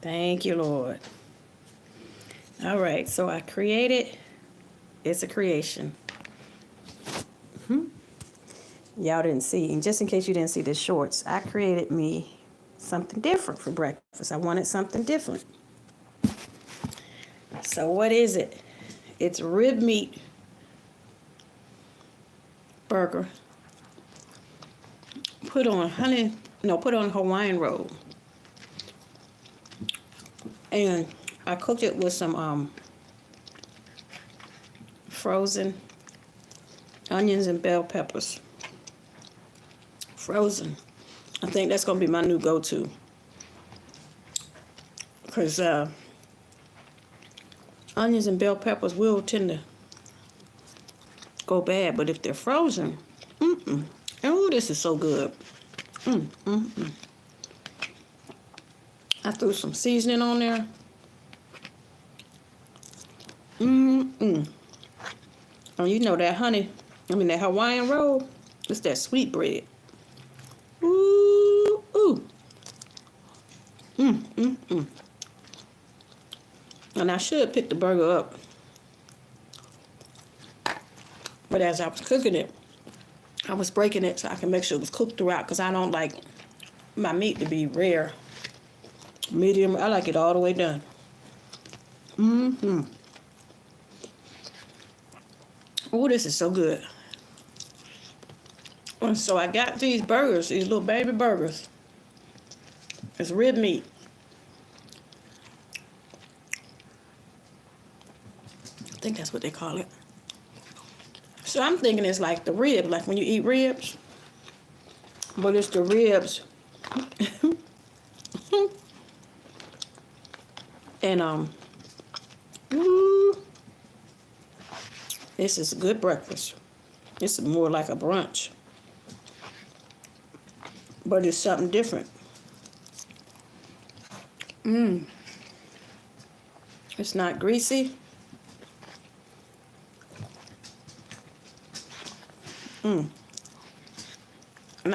Thank you, Lord. All right, so I created. It's a creation. Y'all didn't see, and just in case you didn't see the shorts, I created me something different for breakfast. I wanted something different. So what is it? It's rib meat burger. Put on Hawaiian roll. And I cooked it with some frozen onions and bell peppers. Frozen. I think that's going to be my new go-to. Because onions and bell peppers will tend to go bad. But if they're frozen, oh, this is so good. I threw some seasoning on there. Oh, you know that that Hawaiian roll, it's that sweet bread. Ooh, ooh. And I should pick the burger up. But as I was cooking it, I was breaking it so I can make sure it was cooked throughout, because I don't like my meat to be rare. Medium, I like it all the way done. Oh, this is so good. And so I got these burgers, these little baby burgers. It's rib meat. I think that's what they call it. So I'm thinking it's like the rib, like when you eat ribs. But it's the ribs. And ooh, this is a good breakfast. This is more like a brunch. But it's something different. It's not greasy. And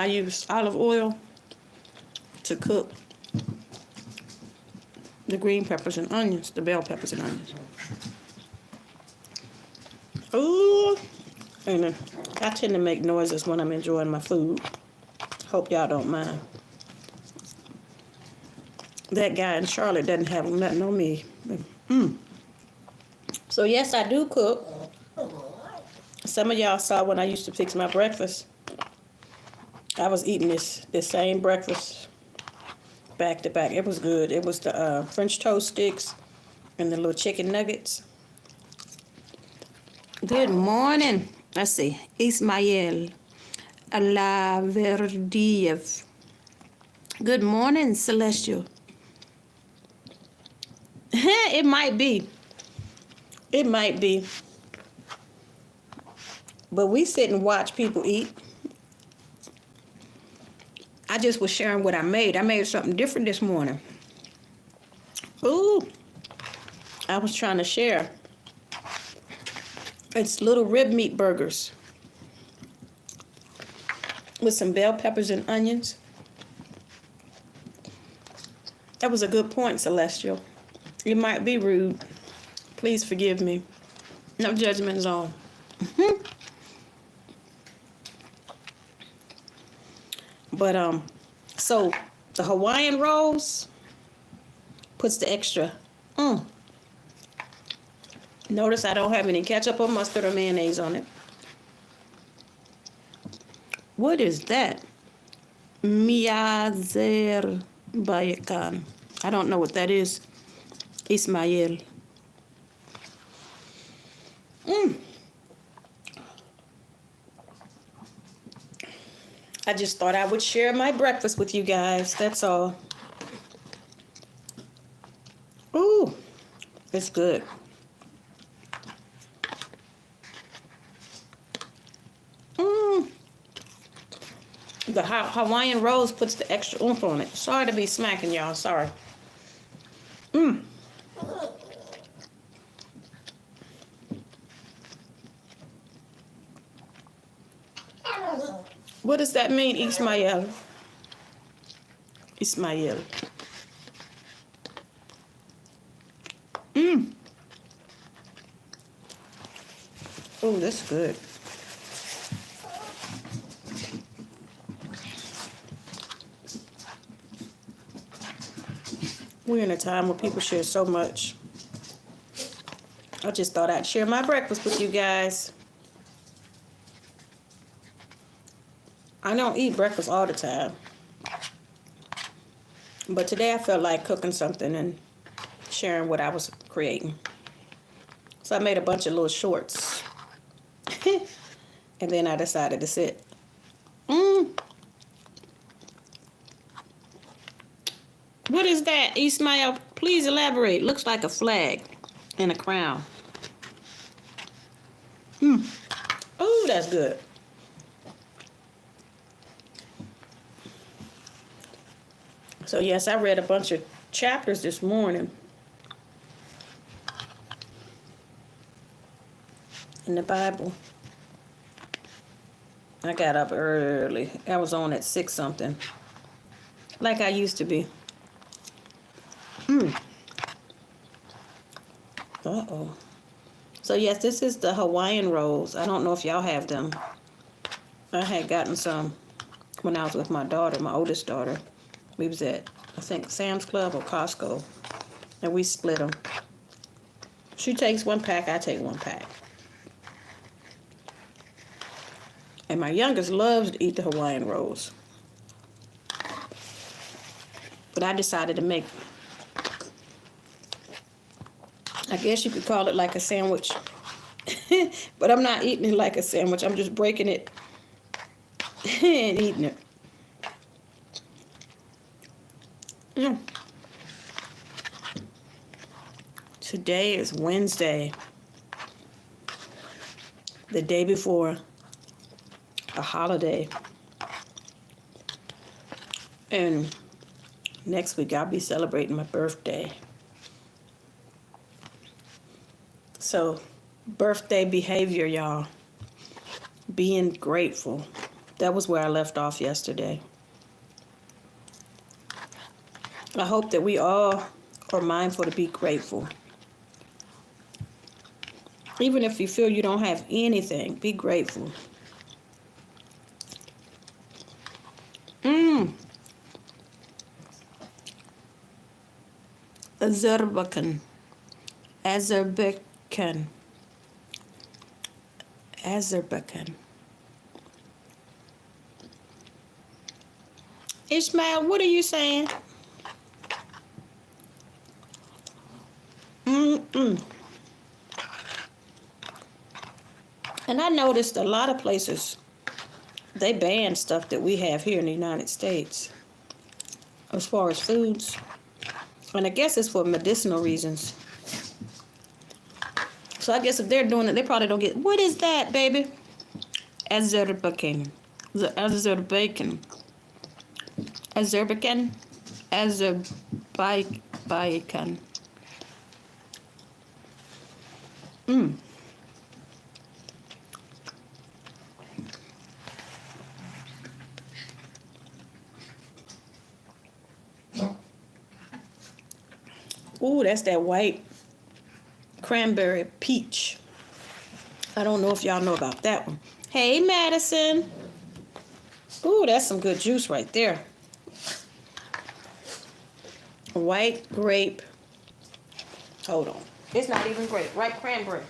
I use olive oil to cook the green peppers and onions, the bell peppers and onions. Ooh, and I tend to make noises when I'm enjoying my food. Hope y'all don't mind. That guy in Charlotte doesn't have nothing on me. So yes, I do cook. Some of y'all saw when I used to fix my breakfast. I was eating this same breakfast back to back. It was good. It was the French toast sticks and the little chicken nuggets. Good morning. Let's see. Ismael Alaverdiev. Good morning, Celestial. It might be. It might be. But we sit and watch people eat. I just was sharing what I made. I made something different this morning. Ooh. I was trying to share. It's little rib meat burgers with some bell peppers and onions. That was a good point, Celestial. It might be rude. Please forgive me. No judgment zone. But so the Hawaiian rolls puts the extra. Notice I don't have any ketchup or mustard or mayonnaise on it. What is that? Miazerbayakan. I don't know what that is. Ismael. I just thought I would share my breakfast with you guys. That's all. Ooh, it's good. The Hawaiian rolls puts the extra oomph on it. Sorry to be smacking y'all. Sorry. What does that mean, Ismael? Ismael. Oh, that's good. We're in a time where people share so much. I just thought I'd share my breakfast with you guys. I don't eat breakfast all the time. But today I felt like cooking something and sharing what I was creating. So I made a bunch of little shorts. And then I decided to sit. What is that, Ismail? Please elaborate. Looks like a flag and a crown. Oh, that's good. So yes, I read a bunch of chapters this morning in the Bible. I got up early. I was on at 6 something, like I used to be. Uh-oh. So yes, this is the Hawaiian rolls. I don't know if y'all have them. I had gotten some when I was with my daughter, my oldest daughter. We was at, I think, Sam's Club or Costco, and we split them. She takes 1 pack, I take 1 pack. And my youngest loves to eat the Hawaiian rolls. But I decided to make, I guess you could call it like a sandwich. But I'm not eating it like a sandwich. I'm just breaking it and eating it. Today is Wednesday, the day before a holiday. And next week I'll be celebrating my birthday. So, birthday behavior, y'all. Being grateful. That was where I left off yesterday. I hope that we all are mindful to be grateful. Even if you feel you don't have anything, be grateful. Azerbaijan. Ishmael, what are you saying? And I noticed a lot of places, they ban stuff that we have here in the United States as far as foods. And I guess it's for medicinal reasons. So I guess if they're doing it, they probably don't get, what is that, baby? Azerbaijan. Azerbaijan. Ooh, that's that white cranberry peach. I don't know if y'all know about that one. Hey, Madison. Ooh, that's some good juice right there. White grape. Hold on. It's not even grape. White cranberry.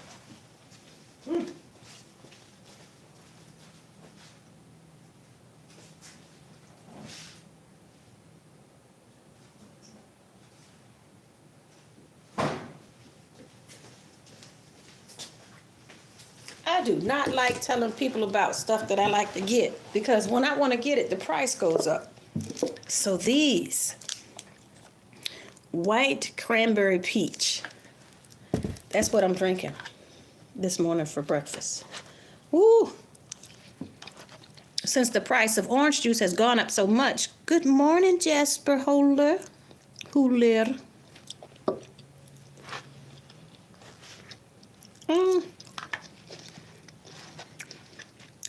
I do not like telling people about stuff that I like to get, because when I want to get it, the price goes up. So these white cranberry peach, that's what I'm drinking this morning for breakfast. Woo! Since the price of orange juice has gone up so much. Good morning, Jasper Holder. Huler.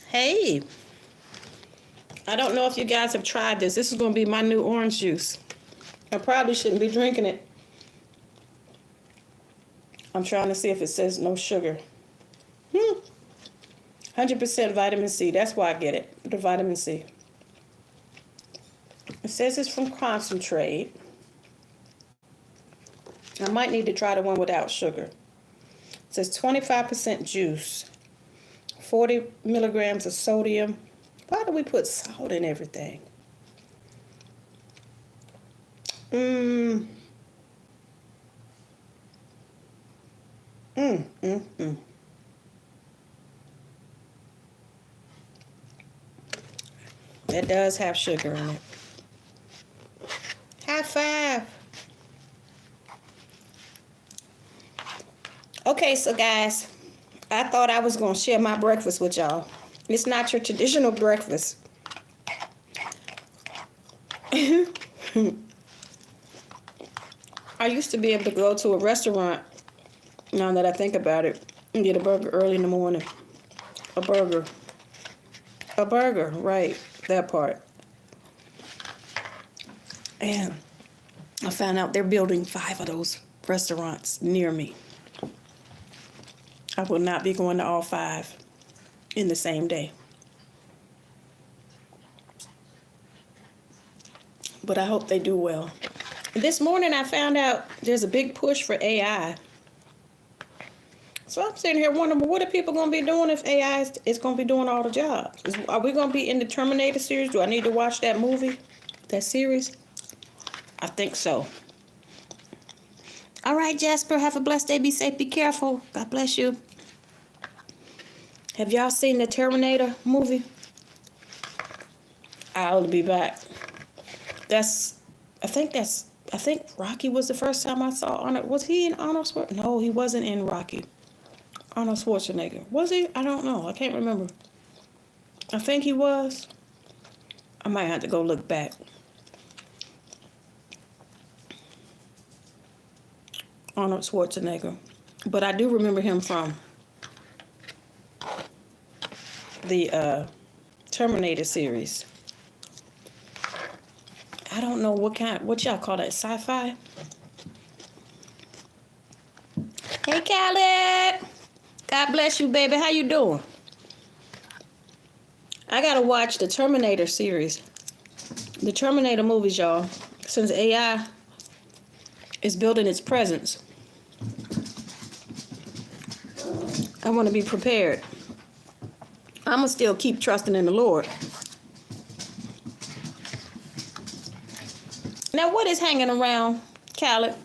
Hey, I don't know if you guys have tried this. This is going to be my new orange juice. I probably shouldn't be drinking it. I'm trying to see if it says no sugar. 100% vitamin C. That's why I get it. The vitamin C. It says it's from concentrate. I might need to try the one without sugar. It says 25% juice. 40 milligrams of sodium. Why do we put salt in everything? It does have sugar in it. High five. Okay, so guys, I thought I was going to share my breakfast with y'all. It's not your traditional breakfast. I used to be able to go to a restaurant, now that I think about it, and get a burger early in the morning. A burger. A burger, right. That part. And I found out they're building 5 of those restaurants near me. I will not be going to all 5 in the same day. But I hope they do well. This morning I found out there's a big push for AI. So I'm sitting here wondering, well, what are people going to be doing if AI is going to be doing all the jobs? Are we going to be in the Terminator series? Do I need to watch that movie, that series? I think so. All right, Jasper, have a blessed day. Be safe, be careful. God bless you. Have y'all seen the Terminator movie? I'll be back. I think Rocky was the first time I saw Arnold. Was he in Arnold Schwarzenegger? No, he wasn't in Rocky. Arnold Schwarzenegger. Was he? I don't know. I can't remember. I think he was. I might have to go look back. Arnold Schwarzenegger. But I do remember him from the Terminator series. I don't know what y'all call that, sci-fi? Hey, Khaled. God bless you, baby. How you doing? I gotta watch the Terminator series. The Terminator movies, y'all. Since AI is building its presence, I want to be prepared. I'm going to still keep trusting in the Lord. Now, what is hanging around, Khaled?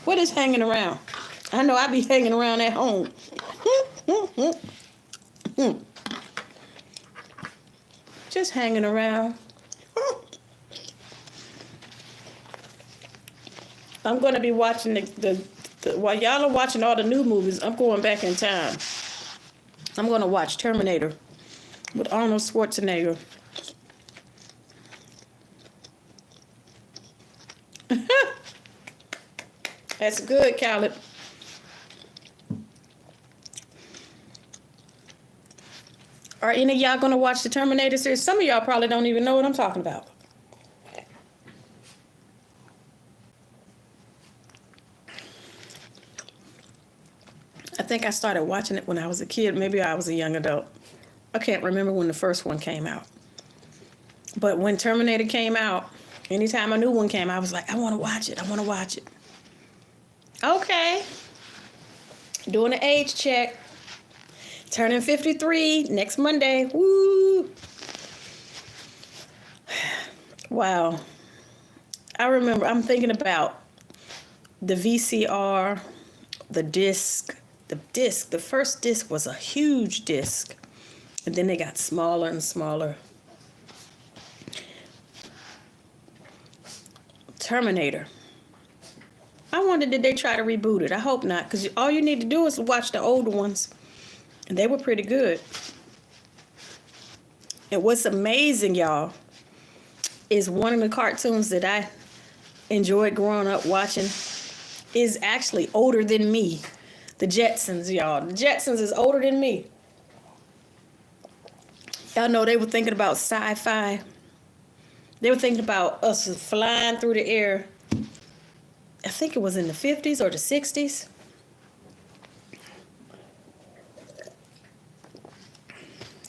What is hanging around? I know I be hanging around at home. Just hanging around. I'm going to be watching while y'all are watching all the new movies, I'm going back in time. I'm going to watch Terminator with Arnold Schwarzenegger. That's good, Khaled. Are any of y'all going to watch the Terminator series? Some of y'all probably don't even know what I'm talking about. I think I started watching it when I was a kid. Maybe I was a young adult. I can't remember when the first one came out. But when Terminator came out, anytime a new one came, I was like, I want to watch it. I want to watch it. Okay. Doing an age check. Turning 53 next Monday. Woo. Wow. I remember, I'm thinking about the VCR, the disc. The first disc was a huge disc. And then they got smaller and smaller. Terminator. I wonder, did they try to reboot it? I hope not, because all you need to do is watch the older ones. And they were pretty good. And what's amazing, y'all, is one of the cartoons that I enjoyed growing up watching is actually older than me. The Jetsons, y'all. The Jetsons is older than me. Y'all know they were thinking about sci-fi. They were thinking about us flying through the air. I think it was in the 50s or the 60s.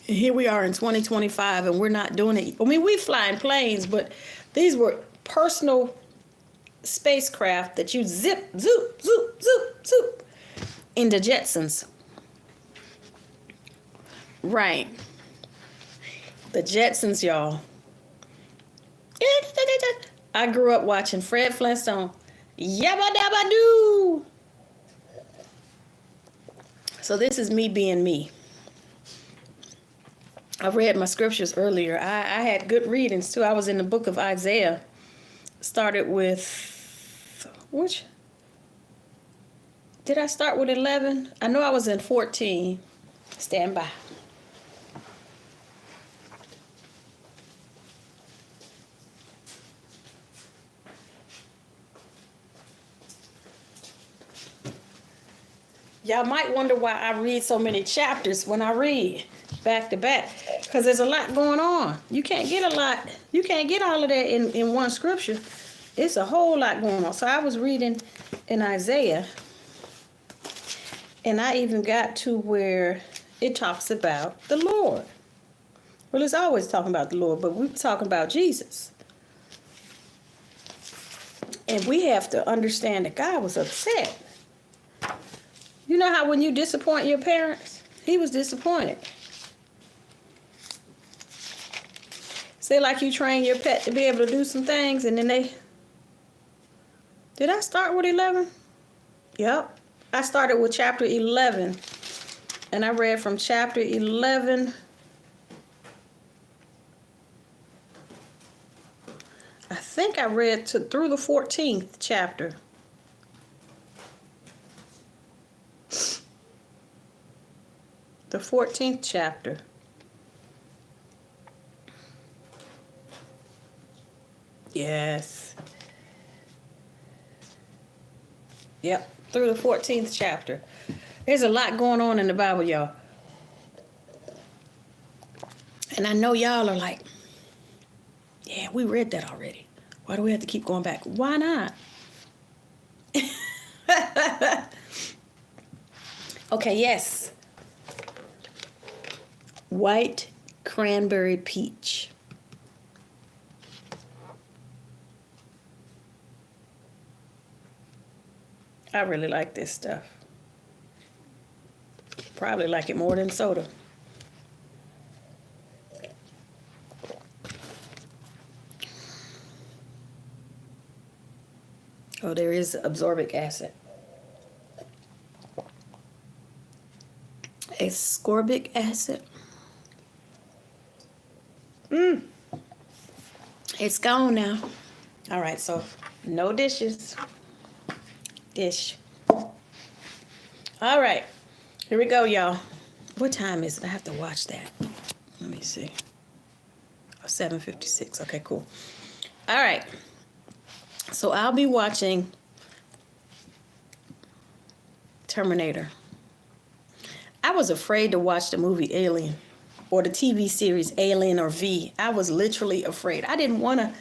And here we are in 2025, and we're not doing it. I mean, we fly in planes, but these were personal spacecraft that you zip, zoop, zoop, zoop, zoop into Jetsons. Right. The Jetsons, y'all. I grew up watching Fred Flintstone. Yabba dabba doo. So this is me being me. I read my scriptures earlier. I had good readings too. I was in the book of Isaiah. Started with, which? Did I start with 11? I know I was in 14. Stand by. Y'all might wonder why I read so many chapters when I read back to back, because there's a lot going on. You can't get a lot. You can't get all of that in one scripture. It's a whole lot going on. So I was reading in Isaiah, and I even got to where it talks about the Lord. Well, it's always talking about the Lord, but we're talking about Jesus. And we have to understand that God was upset. You know how when you disappoint your parents, he was disappointed. Say like you train your pet to be able to do some things, and then they... Did I start with 11? Yep. I started with chapter 11. And I read from chapter 11. I think I read through the 14th chapter. The 14th chapter. Yes. Yep, through the 14th chapter. There's a lot going on in the Bible, y'all. And I know y'all are like, yeah, we read that already. Why do we have to keep going back? Why not? Okay, yes. White cranberry peach. I really like this stuff. Probably like it more than soda. Oh, there is ascorbic acid. Ascorbic acid. It's gone now. All right, so no dishes. Dish. All right, here we go, y'all. What time is it? I have to watch that. Let me see. Oh, 7:56. Okay, cool. All right. So I'll be watching Terminator. I was afraid to watch the movie Alien or the TV series Alien or V. I was literally afraid. I didn't want to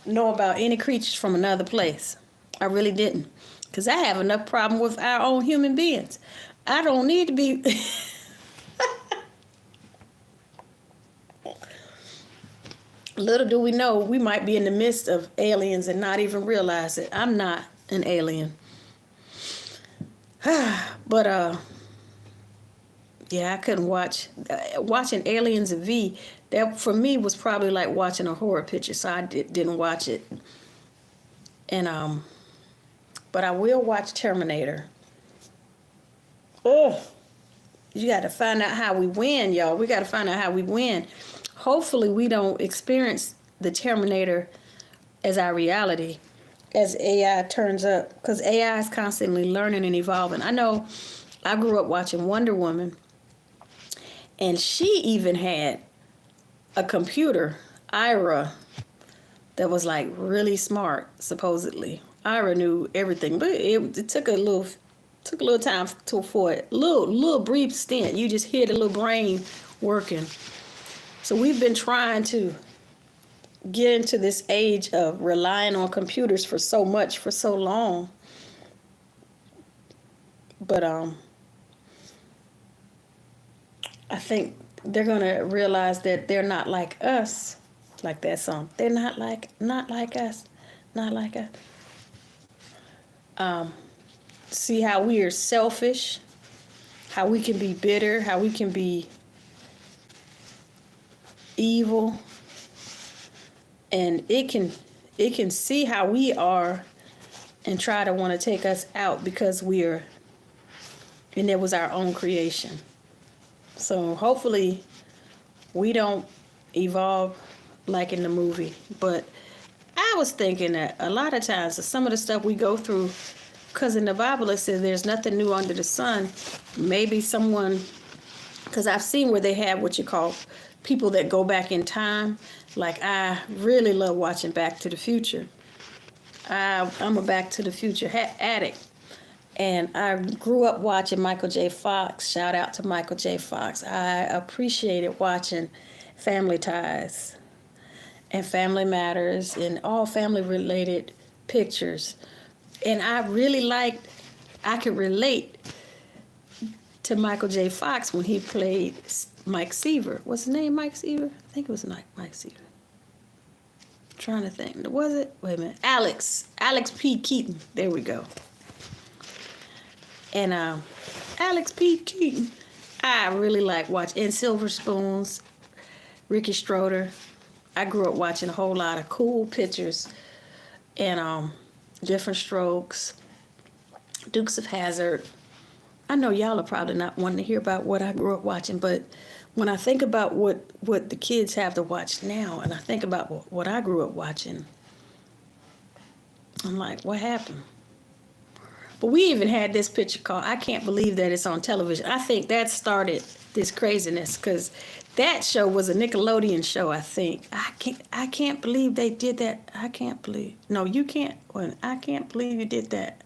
know about any creatures from another place. I really didn't. Because I have enough problem with our own human beings. I don't need to be... Little do we know, we might be in the midst of aliens and not even realize it. I'm not an alien. But, yeah, I couldn't watch. Watching Aliens and V, that for me was probably like watching a horror picture, so I didn't watch it. And, but I will watch Terminator. Oh, you got to find out how we win, y'all. We got to find out how we win. Hopefully we don't experience the Terminator as our reality as AI turns up, because AI is constantly learning and evolving. I know I grew up watching Wonder Woman, and she even had a computer, Ira, that was like really smart, supposedly. Ira knew everything, but it took a little time for a little brief stint. You just hear the little brain working. So we've been trying to get into this age of relying on computers for so much, for so long. But I think they're going to realize that they're not like us, like that song. They're not like us, not like us. See how we are selfish, how we can be bitter, how we can be evil, and it can see how we are and try to want to take us out because and it was our own creation. So hopefully we don't evolve like in the movie. But I was thinking that a lot of times some of the stuff we go through, because in the Bible it says there's nothing new under the sun. Maybe someone, because I've seen where they have what you call people that go back in time. Like, I really love watching Back to the Future. I'm a Back to the Future addict. And I grew up watching Michael J. Fox. Shout out to Michael J. Fox. I appreciated watching Family Ties and Family Matters and all family-related pictures. And I really I could relate to Michael J. Fox when he played Mike Seaver. What's his name, Mike Seaver? I think it was Mike Seaver. I'm trying to think. Was it? Wait a minute. Alex P. Keaton. There we go. And Alex P. Keaton, I really like watching. And Silver Spoons, Ricky Schroeder. I grew up watching a whole lot of cool pictures and Different Strokes, Dukes of Hazzard. I know y'all are probably not wanting to hear about what I grew up watching, but when I think about what the kids have to watch now, and I think about what I grew up watching, I'm like, what happened? But we even had this picture called I Can't Believe That It's on Television. I think that started this craziness because that show was a Nickelodeon show, I think. I can't believe they did that. I can't believe. No, you can't. I can't believe you did that.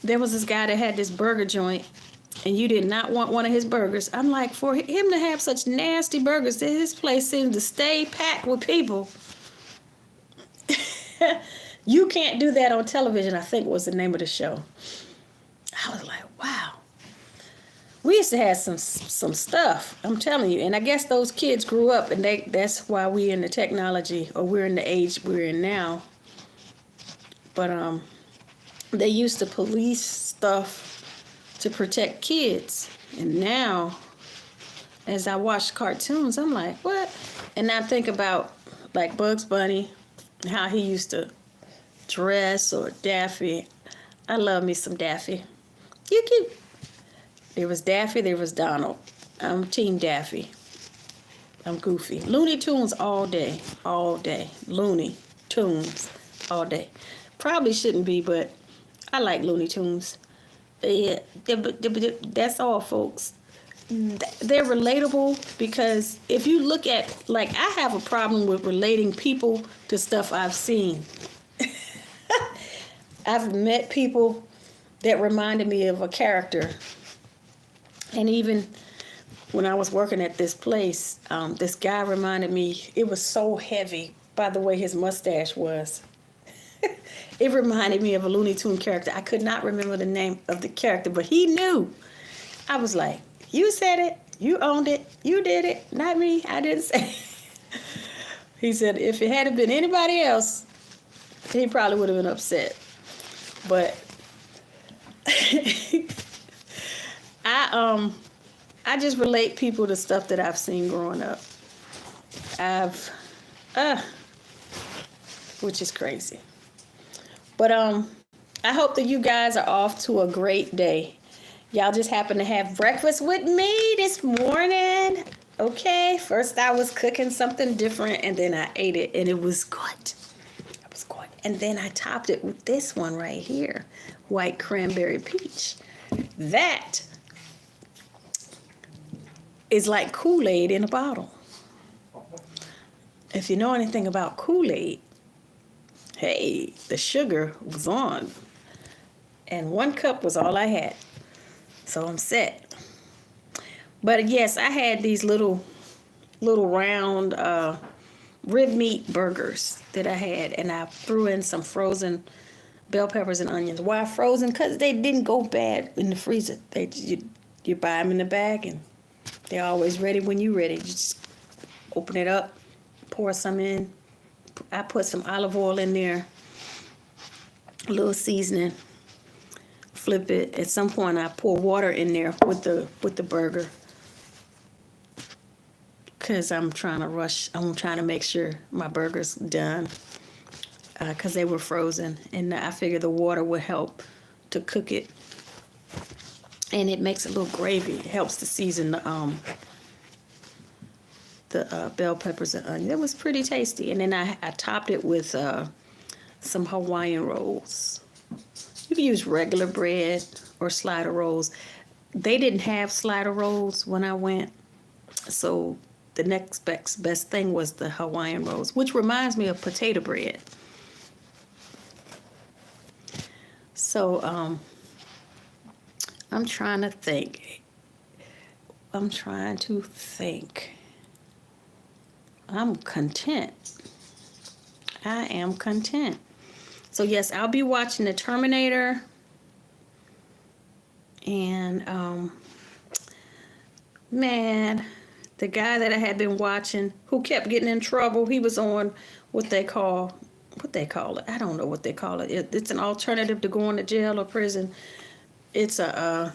There was this guy that had this burger joint, and you did not want one of his burgers. I'm like, for him to have such nasty burgers, his place seemed to stay packed with people. You Can't Do That on Television, I think was the name of the show. I was like, wow. We used to have some stuff, I'm telling you. And I guess those kids grew up, and that's why we're in the technology, or we're in the age we're in now. But they used to police stuff to protect kids. And now, as I watch cartoons, I'm like, what? And I think about, like, Bugs Bunny, how he used to dress, or Daffy. I love me some Daffy. There was Daffy, there was Donald. I'm Team Daffy. I'm Goofy. Looney Tunes all day. Looney Tunes all day. Probably shouldn't be, but I like Looney Tunes. Yeah, that's all, folks. They're relatable because if you look at, like, I have a problem with relating people to stuff I've seen. I've met people that reminded me of a character. And even when I was working at this place, this guy reminded me, it was so heavy by the way his mustache was. It reminded me of a Looney Tune character. I could not remember the name of the character, but he knew. I was like, you said it, you owned it, you did it, not me, I didn't say it. He said if it had been anybody else, he probably would have been upset. But I just relate people to stuff that I've seen growing up. Which is crazy. But I hope that you guys are off to a great day. Y'all just happened to have breakfast with me this morning. Okay, first I was cooking something different, and then I ate it, and it was good. And then I topped it with this one right here, white cranberry peach. That is like Kool-Aid in a bottle. If you know anything about Kool-Aid, hey, the sugar was on. And 1 cup was all I had. So I'm set. But yes, I had these little round rib meat burgers that I had, and I threw in some frozen bell peppers and onions. Why frozen? Because they didn't go bad in the freezer. You buy them in the bag, and They're always ready when you're ready. Just open it up, pour some in. I put some olive oil in there, a little seasoning, flip it. At some point, I pour water in there with the burger, because I'm trying to rush. I'm trying to make sure my burger's done, because they were frozen, and I figured the water would help to cook it, and it makes a little gravy. It helps to season the bell peppers and onion. It was pretty tasty, and then I topped it with some Hawaiian rolls. You can use regular bread or slider rolls. They didn't have slider rolls when I went, so the next best thing was the Hawaiian rolls, which reminds me of potato bread. So I'm trying to think. I'm content. I am content. So yes, I'll be watching the Terminator. And man, the guy that I had been watching who kept getting in trouble, he was on what they call it. I don't know what they call it. It's an alternative to going to jail or prison. It's I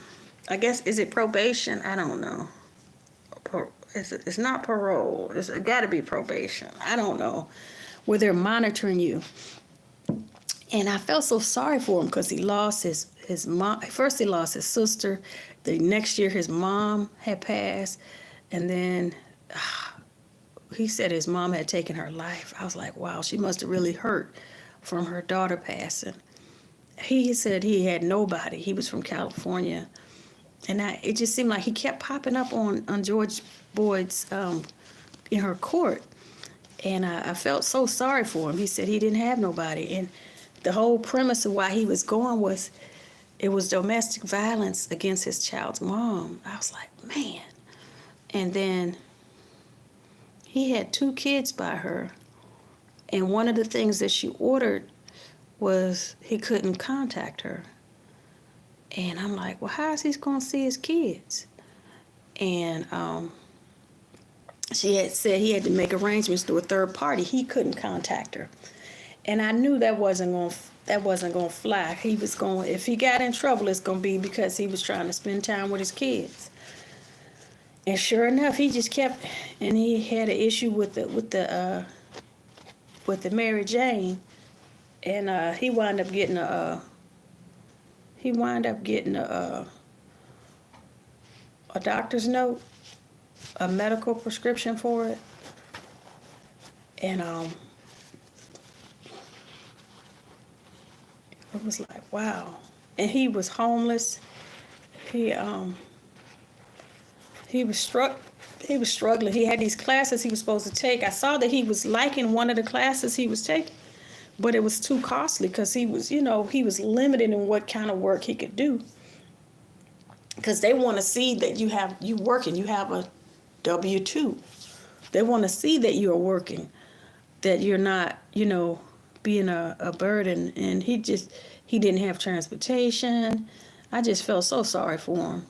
guess, is it probation? I don't know. It's not parole. It's got to be probation. I don't know. Where they're monitoring you. And I felt so sorry for him because he lost his mom. First he lost his sister. The next year his mom had passed. And then he said his mom had taken her life. I was like, wow, she must have really hurt from her daughter passing. He said he had nobody. He was from California. And it just seemed like he kept popping up on George Boyd's in her court. And I felt so sorry for him. He said he didn't have nobody. And the whole premise of why he was going was it was domestic violence against his child's mom. I was like, man. And then he had 2 kids by her. And one of the things that she ordered was he couldn't contact her. And I'm like, well, how is he going to see his kids? And she had said he had to make arrangements through a third party. He couldn't contact her. And I knew that wasn't going to fly. He was going, if he got in trouble, it's going to be because he was trying to spend time with his kids. And sure enough, he just kept, and he had an issue with the Mary Jane, and he wound up getting a doctor's note, a medical prescription for it, and it was like, wow. And he was homeless. He was struggling. He had these classes he was supposed to take. I saw that he was liking one of the classes he was taking, but it was too costly because he was limited in what kind of work he could do. Because they want to see that you have a W-2. They want to see that you're working, that you're not, being a burden. And he didn't have transportation. I just felt so sorry for him.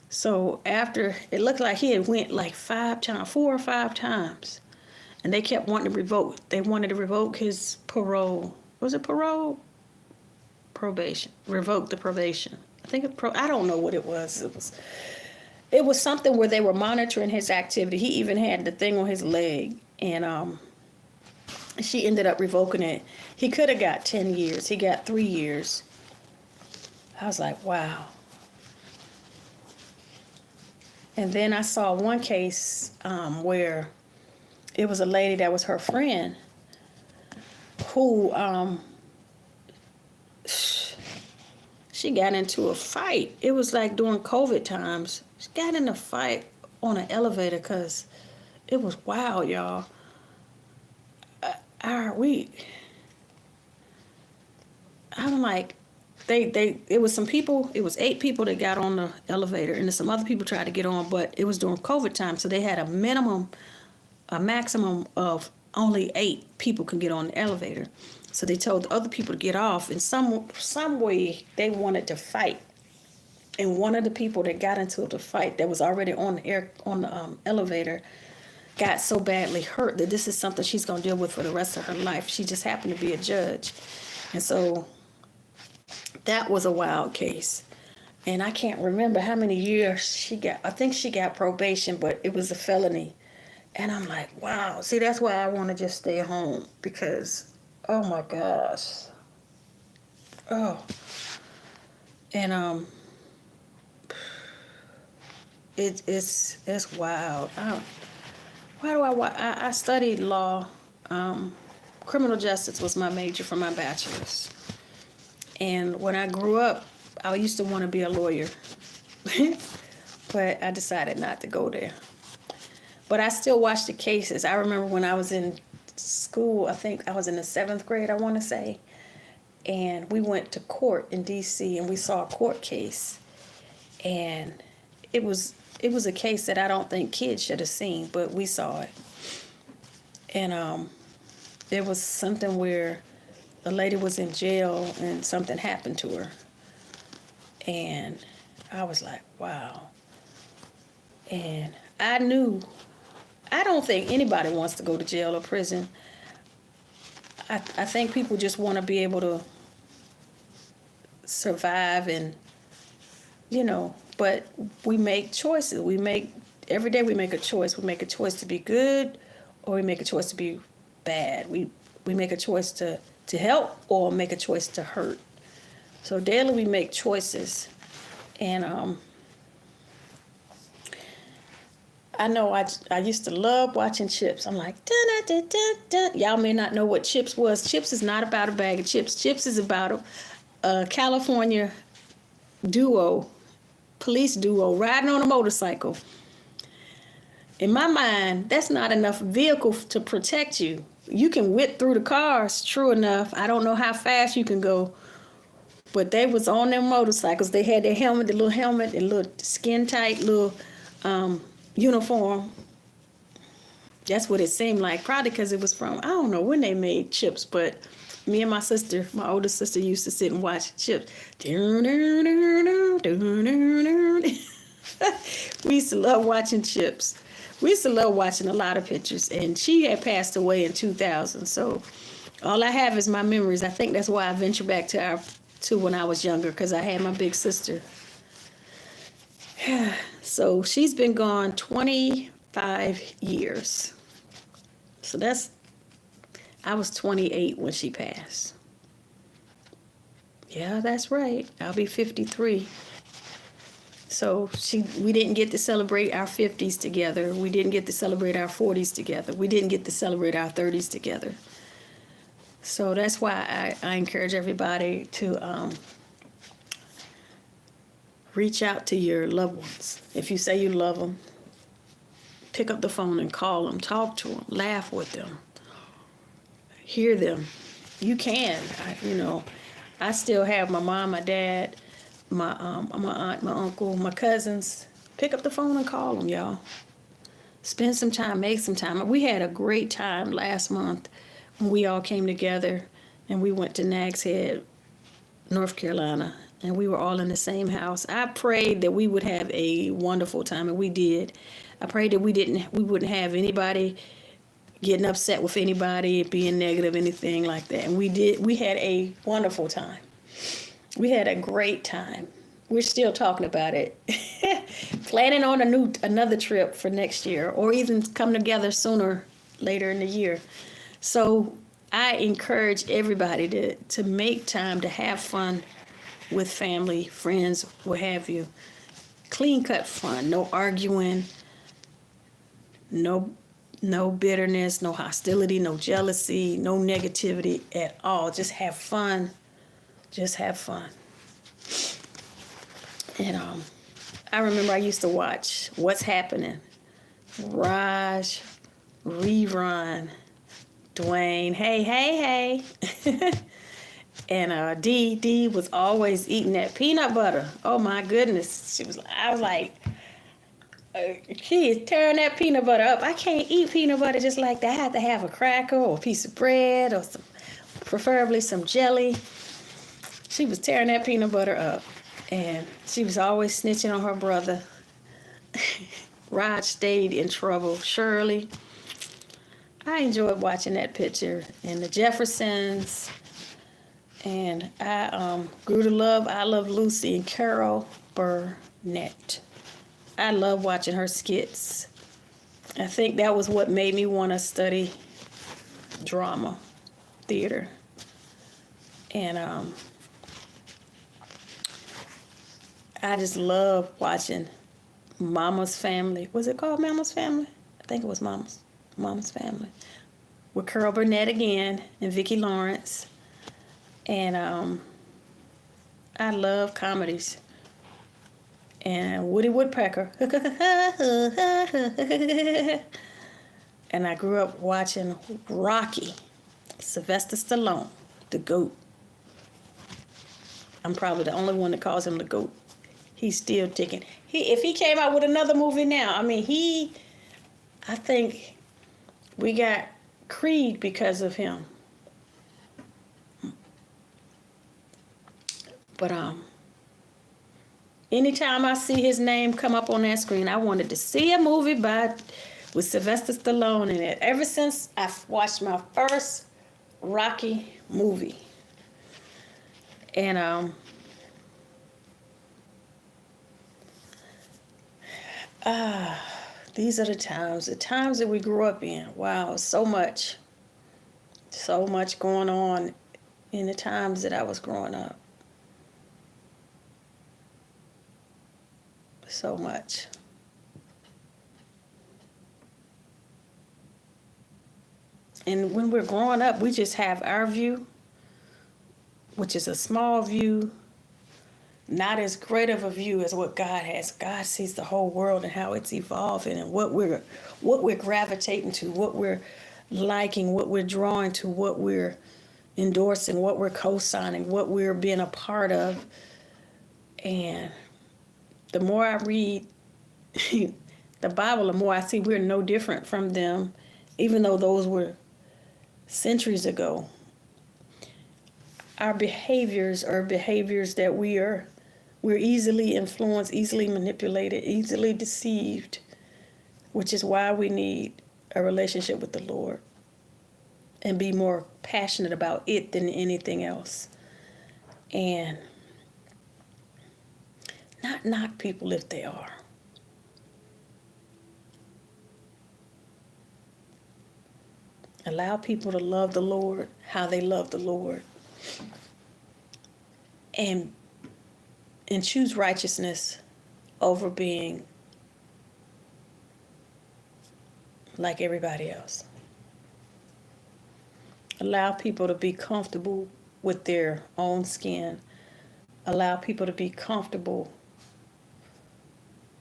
So after, it looked like he had went like 4 or 5 times. And they kept wanting to revoke. They wanted to revoke his parole. Was it parole? Probation. Revoke the probation. I think I don't know what it was. It was something where they were monitoring his activity. He even had the thing on his leg. And she ended up revoking it. He could have got 10 years. He got 3 years. I was like, wow. And then I saw one case where it was a lady that was her friend who she got into a fight. It was like during COVID times. She got in a fight on an elevator because it was wild, y'all. I'm like, it was some people, it was 8 people that got on the elevator, and then some other people tried to get on, but it was during COVID time, so they had a maximum of only 8 people can get on the elevator. So they told the other people to get off. In some way, they wanted to fight. And one of the people that got into the fight that was already on the elevator got so badly hurt that this is something she's going to deal with for the rest of her life. She just happened to be a judge. And so that was a wild case. And I can't remember how many years she got. I think she got probation, but it was a felony. And I'm like, wow. See, that's why I want to just stay home, because, oh my gosh. Oh. And it's wild. I studied law. Criminal justice was my major for my bachelor's. And when I grew up, I used to want to be a lawyer. But I decided not to go there. But I still watch the cases. I remember when I was in school, I think I was in the 7th grade, I want to say. And we went to court in D.C. and we saw a court case. And it was a case that I don't think kids should have seen, but we saw it. And there was something where a lady was in jail and something happened to her. And I was like, wow. And I don't think anybody wants to go to jail or prison. I think people just want to be able to survive and, but we make choices. Every day we make a choice. We make a choice to be good, or we make a choice to be bad. We make a choice to help, or make a choice to hurt. So daily we make choices. And I know I used to love watching Chips. I'm like, dun, dun, dun, dun. Y'all may not know what Chips was. Chips is not about a bag of chips. Chips is about a California police duo riding on a motorcycle. In my mind, that's not enough vehicle to protect you. You can whip through the cars, true enough. I don't know how fast you can go. But they was on their motorcycles. They had their helmet, the little helmet, and little skin-tight little uniform. That's what it seemed like. Probably because it was from, I don't know when they made Chips, but me and my sister, my older sister, used to sit and watch Chips. We used to love watching Chips. We used to love watching a lot of pictures. And she had passed away in 2000. So all I have is my memories. I think that's why I venture back to when I was younger, because I had my big sister. So she's been gone 25 years. So I was 28 when she passed. Yeah, that's right. I'll be 53. So we didn't get to celebrate our 50s together. We didn't get to celebrate our 40s together. We didn't get to celebrate our 30s together. So that's why I encourage everybody to reach out to your loved ones. If you say you love them, pick up the phone and call them, talk to them, laugh with them, hear them. You can. I still have my mom, my dad, my aunt, my uncle, my cousins. Pick up the phone and call them, y'all. Spend some time, make some time. We had a great time last month when we all came together and we went to Nags Head, North Carolina, and we were all in the same house. I prayed that we would have a wonderful time, and we did. I prayed that we wouldn't have anybody getting upset with anybody, being negative, anything like that. And we did. We had a wonderful time. We had a great time. We're still talking about it. Planning on another trip for next year, or even come together sooner, later in the year. So I encourage everybody to make time to have fun with family, friends, what have you. Clean cut fun, no arguing, no bitterness, no hostility, no jealousy, no negativity at all. Just have fun. Just have fun. And I remember I used to watch What's Happening. Raj, Rerun, Dwayne, hey. And Dee was always eating that peanut butter. Oh my goodness. I was like, she is tearing that peanut butter up. I can't eat peanut butter just like that. I have to have a cracker or a piece of bread or preferably some jelly. She was tearing that peanut butter up. And she was always snitching on her brother. Rod stayed in trouble. Shirley. I enjoyed watching that picture. And the Jeffersons. And I grew to love I Love Lucy and Carol Burnett. I love watching her skits. I think that was what made me want to study drama, theater. And I just love watching Mama's Family. Was it called Mama's Family? I think it was Mama's Family. With Carol Burnett again and Vicki Lawrence. And I love comedies. And Woody Woodpecker. And I grew up watching Rocky. Sylvester Stallone, the GOAT. I'm probably the only one that calls him the GOAT. He's still ticking. If he came out with another movie now, I think we got Creed because of him. But anytime I see his name come up on that screen, I wanted to see a movie with Sylvester Stallone in it. Ever since I watched my first Rocky movie. And these are the times that we grew up in. Wow, so much going on in the times that I was growing up. So much. And when we're growing up, we just have our view, which is a small view, not as great of a view as what God has. God sees the whole world and how it's evolving and what we're gravitating to, what we're liking, what we're drawing to, what we're endorsing, what we're co-signing, what we're being a part of. And the more I read the Bible, the more I see we're no different from them, even though those were centuries ago. Our behaviors are behaviors that we're easily influenced, easily manipulated, easily deceived, which is why we need a relationship with the Lord and be more passionate about it than anything else. And not knock people if they are. Allow people to love the Lord how they love the Lord. And choose righteousness over being like everybody else. Allow people to be comfortable with their own skin. Allow people to be comfortable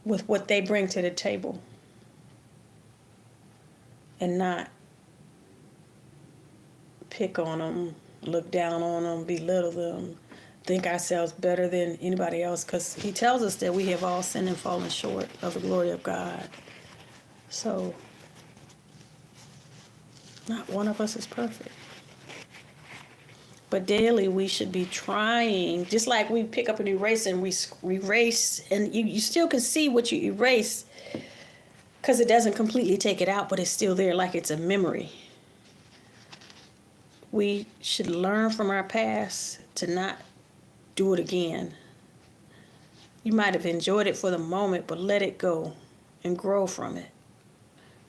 with what they bring to the table. And not pick on them, look down on them, belittle them, think ourselves better than anybody else, because he tells us that we have all sinned and fallen short of the glory of God. So, not one of us is perfect. But daily we should be trying, just like we pick up an eraser and we erase, and you still can see what you erase, because it doesn't completely take it out, but it's still there like it's a memory. We should learn from our past to not do it again. You might have enjoyed it for the moment, but let it go and grow from it.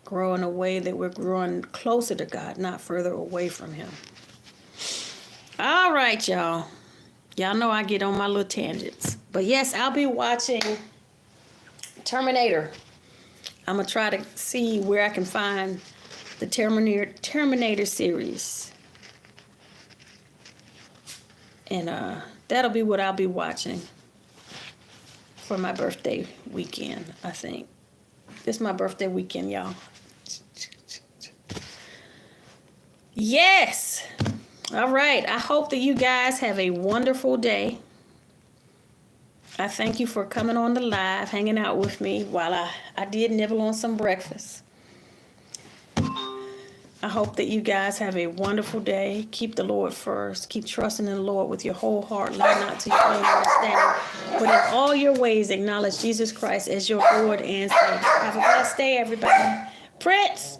Grow in a way that we're growing closer to God, not further away from him. All right, y'all. Y'all know I get on my little tangents. But yes, I'll be watching Terminator. I'm going to try to see where I can find the Terminator series. And that'll be what I'll be watching for my birthday weekend, I think. This is my birthday weekend, y'all. Yes! All right. I hope that you guys have a wonderful day. I thank you for coming on the live, hanging out with me while I did nibble on some breakfast. I hope that you guys have a wonderful day. Keep the Lord first. Keep trusting in the Lord with your whole heart. Lean not to your own understanding. But in all your ways, acknowledge Jesus Christ as your Lord and Savior. Have a blessed day, everybody. Prince!